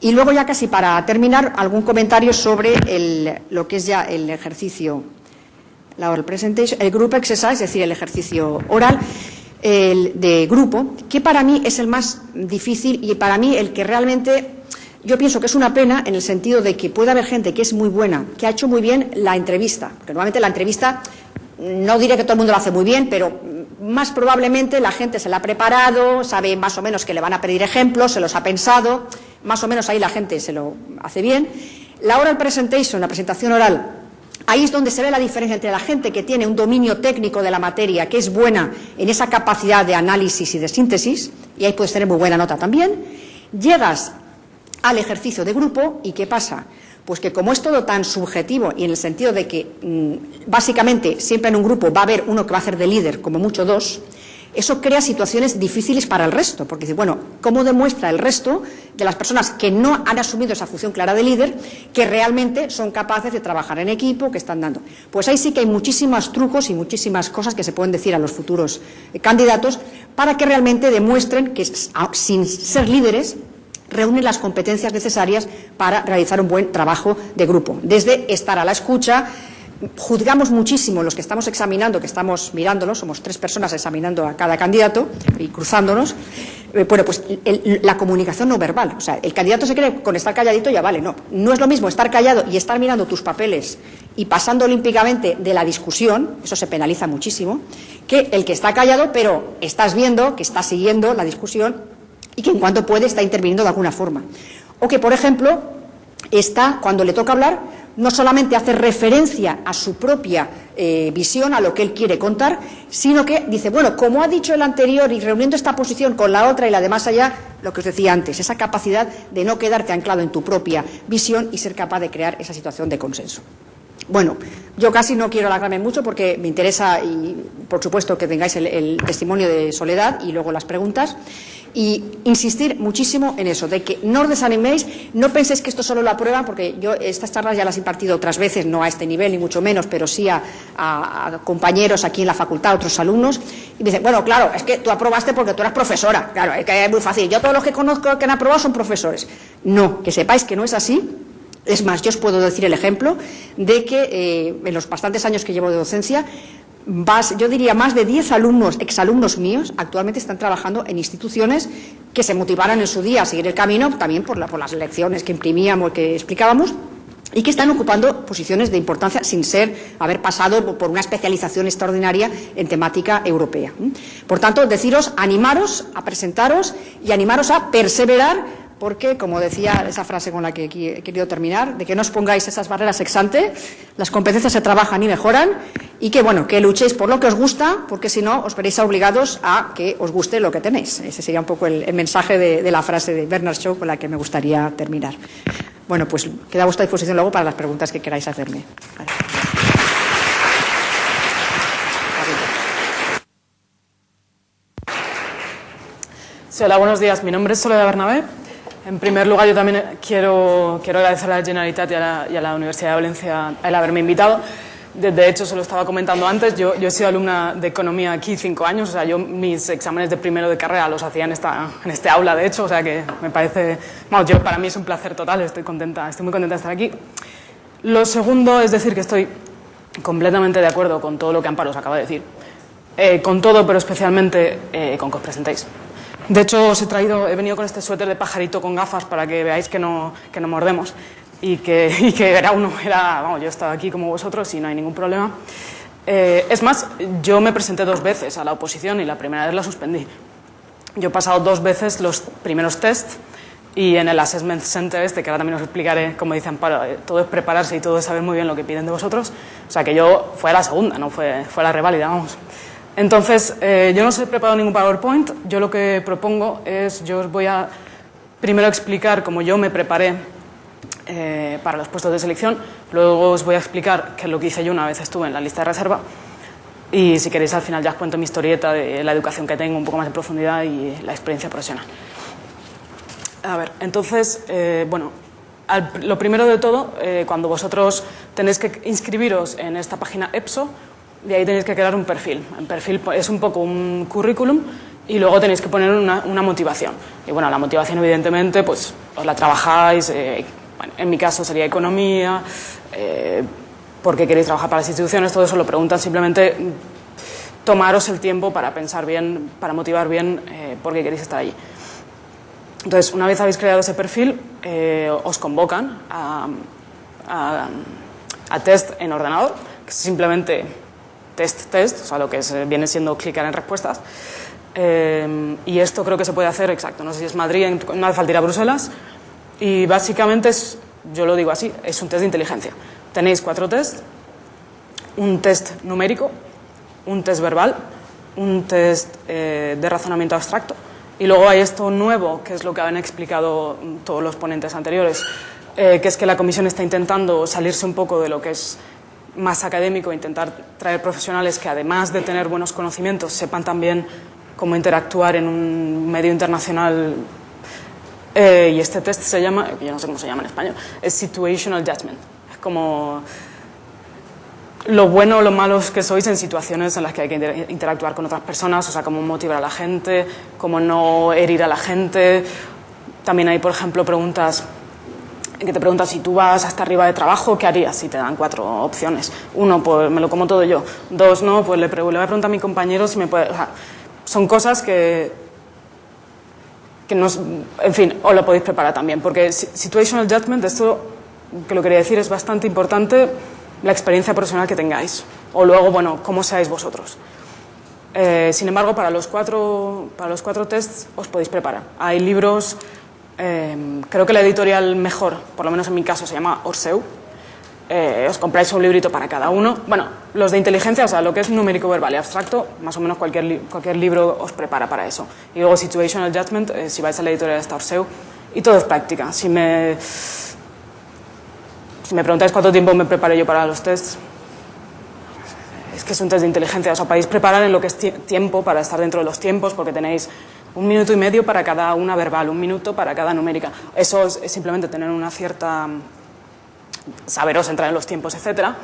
Y luego ya casi para terminar, algún comentario sobre lo que es ya el ejercicio, la oral presentation, el group exercise, es decir, el ejercicio oral de grupo, que para mí es el más difícil y para mí el que realmente yo pienso que es una pena en el sentido de que puede haber gente que es muy buena, que ha hecho muy bien la entrevista, porque normalmente la entrevista, no diré que todo el mundo lo hace muy bien, pero más probablemente la gente se la ha preparado, sabe más o menos que le van a pedir ejemplos, se los ha pensado, más o menos ahí la gente se lo hace bien. La oral presentation, la presentación oral, ahí es donde se ve la diferencia entre la gente que tiene un dominio técnico de la materia, que es buena en esa capacidad de análisis y de síntesis, y ahí puedes tener muy buena nota también. Llegas al ejercicio de grupo y ¿qué pasa? Pues que como es todo tan subjetivo y en el sentido de que básicamente siempre en un grupo va a haber uno que va a hacer de líder, como mucho dos, eso crea situaciones difíciles para el resto, porque dice, bueno, ¿cómo demuestra el resto de las personas que no han asumido esa función clara de líder que realmente son capaces de trabajar en equipo, que están dando? Pues ahí sí que hay muchísimos trucos y muchísimas cosas que se pueden decir a los futuros candidatos para que realmente demuestren que sin ser líderes reúnen las competencias necesarias para realizar un buen trabajo de grupo, desde estar a la escucha. Juzgamos muchísimo los que estamos examinando, que estamos mirándolos, somos 3 personas examinando a cada candidato y cruzándonos. Bueno, pues la comunicación no verbal, o sea, el candidato se cree que con estar calladito ya vale, no es lo mismo estar callado y estar mirando tus papeles y pasando olímpicamente de la discusión, eso se penaliza muchísimo, que el que está callado pero estás viendo, que está siguiendo la discusión y que en cuanto puede está interviniendo de alguna forma. O que, por ejemplo, cuando le toca hablar, no solamente hace referencia a su propia visión, a lo que él quiere contar, sino que dice, bueno, como ha dicho el anterior y reuniendo esta posición con la otra y la de más allá, lo que os decía antes, esa capacidad de no quedarte anclado en tu propia visión y ser capaz de crear esa situación de consenso. Bueno, yo casi no quiero alargarme mucho porque me interesa, y por supuesto que tengáis el testimonio de Soledad y luego las preguntas, y insistir muchísimo en eso, de que no os desaniméis, no penséis que esto solo lo aprueban, porque yo estas charlas ya las he impartido otras veces, no a este nivel ni mucho menos, pero sí a compañeros aquí en la facultad, otros alumnos, y me dicen, bueno, claro, es que tú aprobaste porque tú eras profesora, claro, es que es muy fácil, yo todos los que conozco que han aprobado son profesores. No, que sepáis que no es así. Es más, yo os puedo decir el ejemplo de que en los bastantes años que llevo de docencia, yo diría más de 10 alumnos, exalumnos míos, actualmente están trabajando en instituciones que se motivaron en su día a seguir el camino, también por las lecciones que imprimíamos, que explicábamos, y que están ocupando posiciones de importancia sin haber pasado por una especialización extraordinaria en temática europea. Por tanto, deciros, animaros a presentaros y animaros a perseverar, porque, como decía esa frase con la que he querido terminar, de que no os pongáis esas barreras ex ante, las competencias se trabajan y mejoran, y que, bueno, que luchéis por lo que os gusta, porque si no, os veréis obligados a que os guste lo que tenéis. Ese sería un poco el mensaje de la frase de Bernard Shaw con la que me gustaría terminar. Bueno, pues queda a vuestra disposición luego para las preguntas que queráis hacerme. Sí, hola, buenos días. Mi nombre es Soledad Bernabé. En primer lugar, yo también quiero agradecer a la Generalitat y a la Universidad de Valencia el haberme invitado. De hecho, se lo estaba comentando antes, yo he sido alumna de Economía aquí 5 años, o sea, yo mis exámenes de primero de carrera los hacía en este aula, de hecho, o sea, que me parece... Bueno, para mí es un placer total, estoy muy contenta de estar aquí. Lo segundo es decir que estoy completamente de acuerdo con todo lo que Amparo os acaba de decir. Con todo, pero especialmente con que os presentéis. De hecho, he venido con este suéter de pajarito con gafas para que veáis que no mordemos y que vamos, yo he estado aquí como vosotros y no hay ningún problema. Es más, yo me presenté 2 veces a la oposición y la primera vez la suspendí. Yo he pasado 2 veces los primeros test y en el Assessment Center que ahora también os explicaré, como dice Amparo, todo es prepararse y todo es saber muy bien lo que piden de vosotros. O sea que yo fue a la segunda, no fue la reválida, vamos. Entonces, yo no os he preparado ningún PowerPoint, yo lo que propongo es, yo os voy a primero explicar cómo yo me preparé para los puestos de selección, luego os voy a explicar qué es lo que hice yo una vez estuve en la lista de reserva y si queréis al final ya os cuento mi historieta de la educación que tengo un poco más en profundidad y la experiencia profesional. A ver, entonces, bueno, lo primero de todo, cuando vosotros tenéis que inscribiros en esta página EPSO, de ahí tenéis que crear un perfil. El perfil es un poco un currículum y luego tenéis que poner una motivación. Y bueno, la motivación evidentemente, pues os la trabajáis, bueno, en mi caso sería economía, por qué queréis trabajar para las instituciones, todo eso lo preguntan, simplemente tomaros el tiempo para pensar bien, para motivar bien por qué queréis estar allí. Entonces, una vez habéis creado ese perfil, os convocan a test en ordenador, que es simplemente test, o sea, lo que viene siendo clicar en respuestas. Y esto creo que se puede hacer, exacto, no sé si es Madrid, no hace falta ir a Bruselas, y básicamente es, yo lo digo así, es un test de inteligencia. Tenéis 4 tests, un test numérico, un test verbal, un test de razonamiento abstracto, y luego hay esto nuevo, que es lo que han explicado todos los ponentes anteriores, que es que la comisión está intentando salirse un poco de lo que es más académico, intentar traer profesionales que además de tener buenos conocimientos sepan también cómo interactuar en un medio internacional. Y este test se llama, yo no sé cómo se llama en español, es Situational Judgment. Es como lo bueno o lo malos que sois en situaciones en las que hay que interactuar con otras personas, o sea, cómo motivar a la gente, cómo no herir a la gente. También hay, por ejemplo, preguntas que te preguntan si tú vas hasta arriba de trabajo, ¿qué harías? Si te dan 4 opciones. 1, pues me lo como todo yo. 2, no, pues le voy a preguntar a mi compañero si me puede... O sea, son cosas que nos... En fin, os lo podéis preparar también, porque Situational Judgment, esto que lo quería decir, es bastante importante la experiencia profesional que tengáis. O luego, bueno, cómo seáis vosotros. Sin embargo, para los cuatro tests os podéis preparar. Hay libros... creo que la editorial mejor, por lo menos en mi caso, se llama Orseu. Os compráis un librito para cada uno. Bueno, los de inteligencia, o sea, lo que es numérico, verbal y abstracto, más o menos cualquier libro os prepara para eso. Y luego Situational Judgment, si vais a la editorial está Orseu, y todo es práctica. Si me preguntáis cuánto tiempo me preparé yo para los tests, es que es un test de inteligencia, o sea, podéis preparar en lo que es tiempo para estar dentro de los tiempos, porque tenéis 1 minuto y medio para cada una verbal, 1 minuto para cada numérica. Eso es simplemente tener una cierta... saberos entrar en los tiempos, etcétera,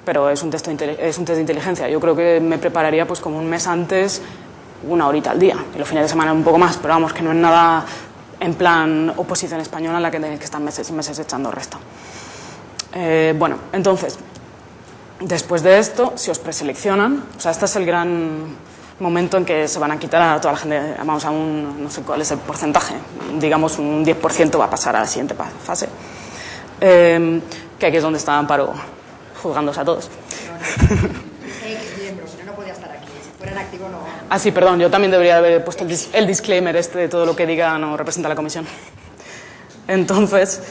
pero es un test de inteligencia. Yo creo que me prepararía pues como un mes antes, 1 horita al día, y los fines de semana un poco más, pero vamos, que no es nada en plan oposición española en la que tenéis que estar meses y meses echando resta. Bueno, entonces, después de esto, si os preseleccionan, o sea, este es el gran momento en que se van a quitar a toda la gente, vamos a no sé cuál es el porcentaje, digamos un 10% va a pasar a la siguiente fase, que aquí es donde está Amparo juzgándose a todos. Miembros, si no podía estar aquí, si fuera en activo no... Ah, sí, perdón, yo también debería haber puesto el disclaimer este de todo lo que diga no representa a la comisión. Entonces,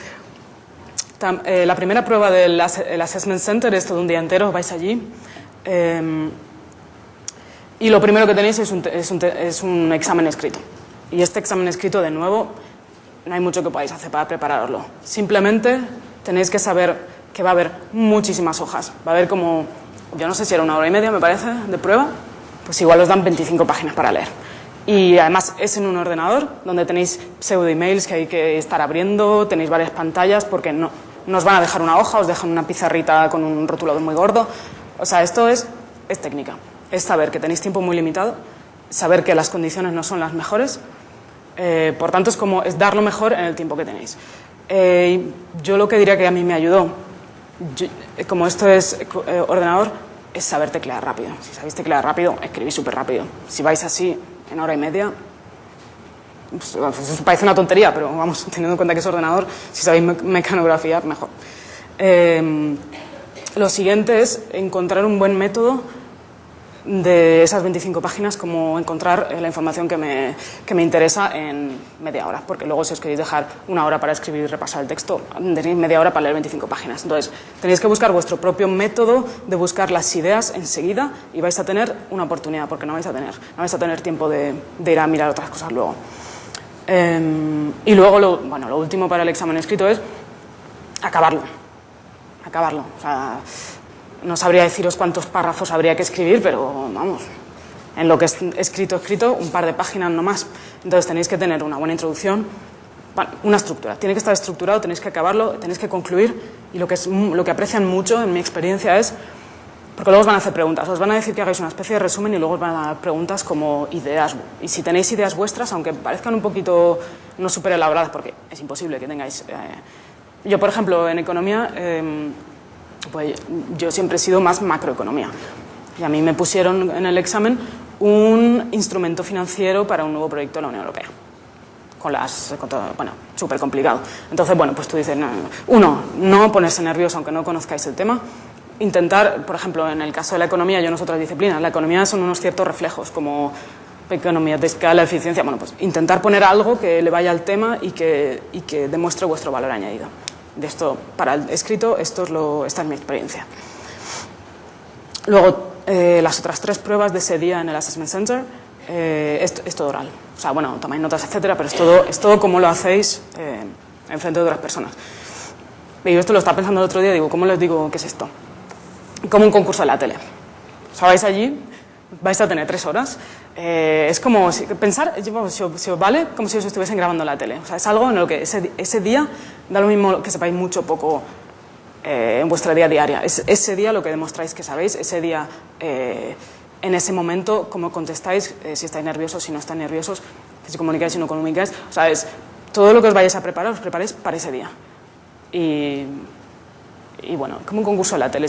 la primera prueba del Assessment Center es todo un día entero, vais allí, y lo primero que tenéis es un examen escrito. Y este examen escrito, de nuevo, no hay mucho que podáis hacer para prepararlo. Simplemente tenéis que saber que va a haber muchísimas hojas. Va a haber como, yo no sé si era 1 hora y media, me parece, de prueba, pues igual os dan 25 páginas para leer. Y además es en un ordenador donde tenéis pseudo-emails que hay que estar abriendo, tenéis varias pantallas porque no os van a dejar una hoja, os dejan una pizarrita con un rotulador muy gordo. O sea, esto es técnica. Es saber que tenéis tiempo muy limitado, saber que las condiciones no son las mejores, por tanto es dar lo mejor en el tiempo que tenéis. Yo lo que diría que a mí me ayudó, como esto es ordenador, es saber teclear rápido. Si sabéis teclear rápido, escribís súper rápido. Si vais así en 1 hora y media, pues, parece una tontería, pero vamos, teniendo en cuenta que es ordenador, si sabéis mecanografía, mejor. Lo siguiente es encontrar un buen método de esas 25 páginas, como encontrar la información que me interesa en media hora, porque luego si os queréis dejar 1 hora para escribir y repasar el texto, tenéis media hora para leer 25 páginas. Entonces, tenéis que buscar vuestro propio método de buscar las ideas enseguida y vais a tener una oportunidad, porque no vais a tener tiempo de ir a mirar otras cosas luego. Y luego, lo último para el examen escrito es acabarlo. O sea, no sabría deciros cuántos párrafos habría que escribir, pero vamos, en lo que es escrito, un par de páginas no más. Entonces tenéis que tener una buena introducción, una estructura. Tiene que estar estructurado, tenéis que acabarlo, tenéis que concluir, y lo que aprecian mucho en mi experiencia es Porque luego os van a hacer preguntas, os van a decir que hagáis una especie de resumen y luego os van a dar preguntas como ideas. Y si tenéis ideas vuestras, aunque parezcan un poquito no súper elaboradas, porque es imposible que tengáis... Yo, por ejemplo, en economía, pues yo siempre he sido más macroeconomía. Y a mí me pusieron en el examen un instrumento financiero para un nuevo proyecto de la Unión Europea. Con todo, bueno, súper complicado. Entonces, bueno, pues tú dices, no ponerse nervioso aunque no conozcáis el tema. Intentar, por ejemplo, en el caso de la economía, yo no sé otras disciplinas, la economía son unos ciertos reflejos, como economía de escala, eficiencia, bueno, pues intentar poner algo que le vaya al tema y que demuestre vuestro valor añadido. De esto, para el escrito, esta es mi experiencia. Luego, las otras 3 pruebas de ese día en el Assessment Center, es todo oral. O sea, bueno, tomáis notas, etcétera, pero es todo como lo hacéis en frente de otras personas. Y yo esto lo estaba pensando el otro día, digo, ¿cómo les digo qué es esto? Como un concurso de la tele. O sea, vais allí, vais a tener 3 horas. Es como pensar, si os vale, como si os estuviesen grabando en la tele. O sea, es algo en lo que ese día da lo mismo que sepáis mucho o poco en vuestra vida diaria. Es ese día lo que demostráis que sabéis, ese día, en ese momento, cómo contestáis, si estáis nerviosos, si no estáis nerviosos, si comunicáis, si no comunicáis. O sea, es todo lo que os vayáis a preparar, os preparéis para ese día. Y bueno, como un concurso de la tele,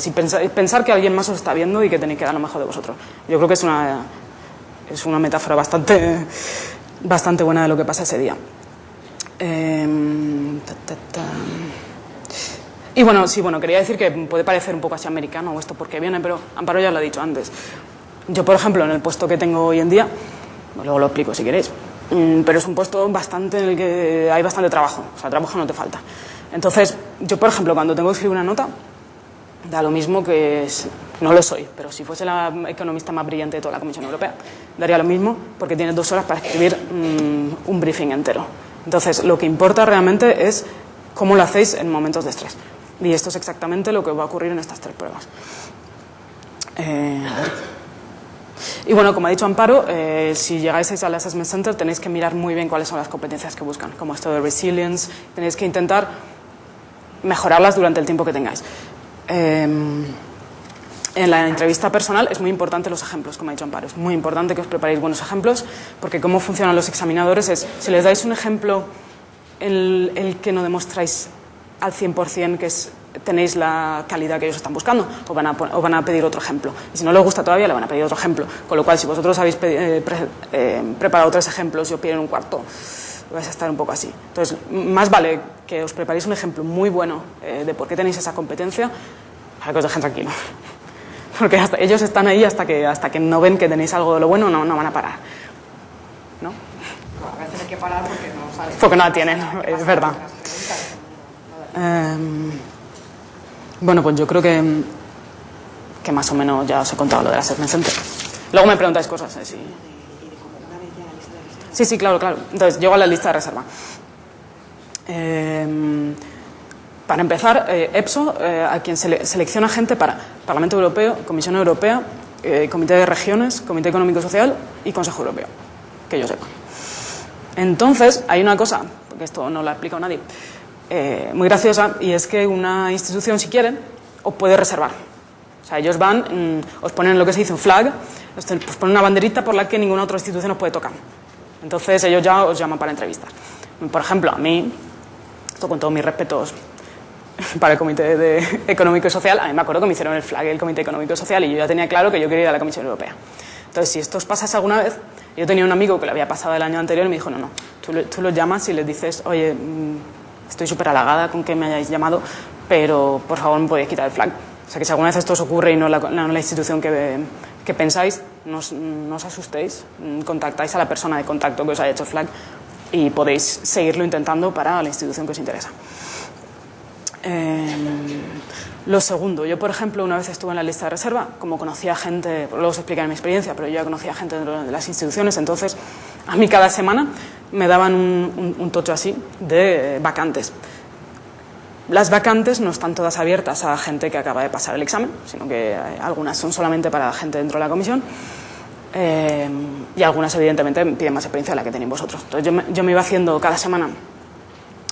pensar que alguien más os está viendo y que tenéis que dar lo mejor de vosotros. Yo creo que es una metáfora bastante buena de lo que pasa ese día. Y bueno, sí, quería decir que puede parecer un poco así americano o esto porque viene, pero Amparo ya lo ha dicho antes. Yo, por ejemplo, en el puesto que tengo hoy en día, luego lo explico si queréis, pero es un puesto en el que hay bastante trabajo, o sea, trabajo no te falta. Entonces, yo, por ejemplo, cuando tengo que escribir una nota, da lo mismo no lo soy, pero si fuese la economista más brillante de toda la Comisión Europea, daría lo mismo porque tienes 2 horas para escribir un briefing entero. Entonces, lo que importa realmente es cómo lo hacéis en momentos de estrés. Y esto es exactamente lo que va a ocurrir en estas 3 pruebas. Y bueno, como ha dicho Amparo, si llegáis al Assessment Center tenéis que mirar muy bien cuáles son las competencias que buscan, como esto de resilience, tenéis que intentar mejorarlas durante el tiempo que tengáis. En la entrevista personal es muy importante los ejemplos, como ha dicho Amparo, es muy importante que os preparéis buenos ejemplos, porque cómo funcionan los examinadores es, si les dais un ejemplo el que no demostráis al 100% que tenéis la calidad que ellos están buscando, os van a pedir otro ejemplo. Y si no les gusta todavía, le van a pedir otro ejemplo. Con lo cual, si vosotros habéis preparado 3 ejemplos y os piden un cuarto, vais a estar un poco así. Entonces, más vale que os preparéis un ejemplo muy bueno de por qué tenéis esa competencia, para que os dejen tranquilos. Porque ellos están ahí hasta que no ven que tenéis algo de lo bueno, no van a parar. ¿No? A veces hay que parar porque no saben. Porque no la tienen, es verdad. Bueno, pues yo creo que más o menos ya os he contado lo de la Assessment Center. Luego me preguntáis cosas. Sí, claro. Entonces, llego a la lista de reserva. Para empezar, EPSO, a quien selecciona gente para Parlamento Europeo, Comisión Europea, Comité de Regiones, Comité Económico y Social y Consejo Europeo, que yo sepa. Entonces, hay una cosa, porque esto no lo ha explicado nadie, muy graciosa, y es que una institución, si quieren, os puede reservar. O sea, ellos van, os ponen lo que se dice un flag, os ponen una banderita por la que ninguna otra institución os puede tocar. Entonces, ellos ya os llaman para entrevistas. Por ejemplo, a mí, esto con todos mis respetos para el Comité Económico y Social, a mí me acuerdo que me hicieron el flag del Comité Económico y Social y yo ya tenía claro que yo quería ir a la Comisión Europea. Entonces, si esto os pasase alguna vez, yo tenía un amigo que lo había pasado el año anterior y me dijo, no, tú lo llamas y les dices, oye, estoy súper halagada con que me hayáis llamado, pero por favor me podéis quitar el flag. O sea, que si alguna vez esto os ocurre y no la institución que pensáis, no os asustéis, contactáis a la persona de contacto que os haya hecho el flag y podéis seguirlo intentando para la institución que os interesa. Lo segundo, yo por ejemplo una vez estuve en la lista de reserva, como conocía gente, luego os explicaré mi experiencia, pero yo ya conocía gente de las instituciones, entonces a mí cada semana me daban un tocho así de vacantes. Las vacantes no están todas abiertas a gente que acaba de pasar el examen, sino que algunas son solamente para gente dentro de la comisión y algunas evidentemente piden más experiencia de la que tenéis vosotros. Entonces yo me iba haciendo cada semana,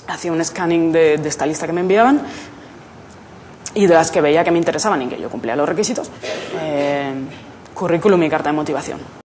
hacía un scanning de esta lista que me enviaban y de las que veía que me interesaban y que yo cumplía los requisitos, currículum y carta de motivación.